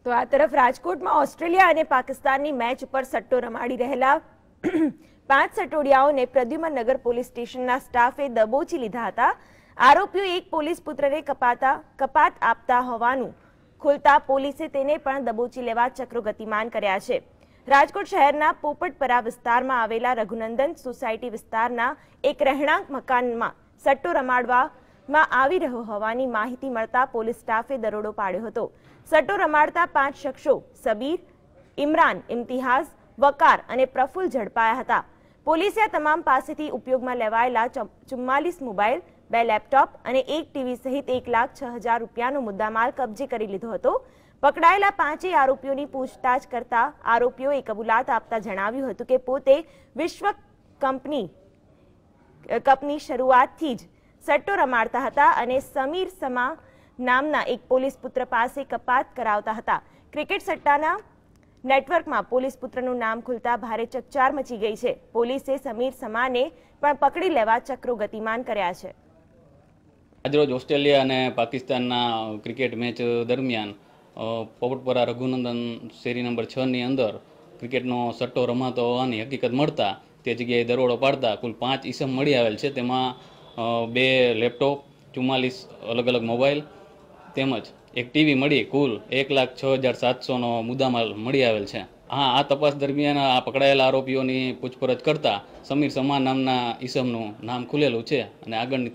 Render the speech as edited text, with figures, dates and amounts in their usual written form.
તો આ તરફ રાજકોટમાં ઓસ્ટ્રેલિયા અને પાકિસ્તાનની મેચ ઉપર સટ્ટો રમાડી રહેલા 5 સટોડિયાઓને પ્રદ્યુમન નગર પોલીસ સ્ટેશનના સ્ટાફે દબોચી લીધા હતા। આરોપીઓ એક પોલીસ પુત્રને કપાત આપતા હોવાનું ખુલતા પોલીસે તેને પણ દબોચી લેવા ચક્રો ગતિમાન કર્યા છે। રાજકોટ શહેરના પોપટપરા વિસ્તારમાં આવેલા રઘુનંદન સોસાયટી વિસ્તારના એક રહેણાંક મકાનમાં સટ્ટો રમાડવામાં આવી રહ્યો હોવાની માહિતી મળતા પોલીસ સ્ટાફે દરોડો પાડ્યો હતો। સટ્ટો રમાડતા 5 શખ્સો સબીર, ઇમરાન, ઇમ્તિયાઝ, વકાર અને પ્રફુલ ઝડપાયા હતા। પોલીસે આ તમામ પાસેથી ઉપયોગમાં લેવાયેલા 44 મોબાઈલ, 2 લેપટોપ અને 1 ટીવી સહિત 1,06,000 રૂપિયાનો મુદ્દામાલ કબજે કરી લીધો હતો। પકડાયેલા 5 આરોપીઓની પૂછતાછ કરતા આરોપીઓએ કબૂલાત આપતા જણાવ્યું હતું કે પોતે વિશ્વ કપની શરૂઆતથી જ સટ્ટો રમાડતા હતા અને સમીર સમા નામના એક પોલીસ પુત્ર પાસે કપાત કરાવતા હતા। ક્રિકેટ સટ્ટાના નેટવર્કમાં પોલીસ પુત્રનું નામ ખુલતા ભારે ચકચાર મચી ગઈ છે। પોલીસે સમીર સમાને પણ પકડી લેવા ચક્રો ગતિમાન કર્યા છે। આજરોજ ઓસ્ટ્રેલિયા અને પાકિસ્તાનના ક્રિકેટ મેચ દરમિયાન પોપટપરા રઘુનંદન શેરી નંબર 6 ની અંદર ક્રિકેટનો સટ્ટો રમાતો હોવાની હકીકત મળતા તે જગ્યાએ દરોડો પાડતા કુલ 5 ઈસમ મળી આવેલ છે। તેમાં 2 લેપટોપ, 44 અલગ અલગ મોબાઈલ તેમજ એક ટીવી મળી કુલ 1,06,700નો મુદ્દામાલ મળી આવેલ છે। આ તપાસ દરમિયાન આ પકડાયેલા આરોપીઓની પૂછપરછ કરતા સમીર સમા નામના ઈસમનું નામ ખુલેલું છે અને આગળની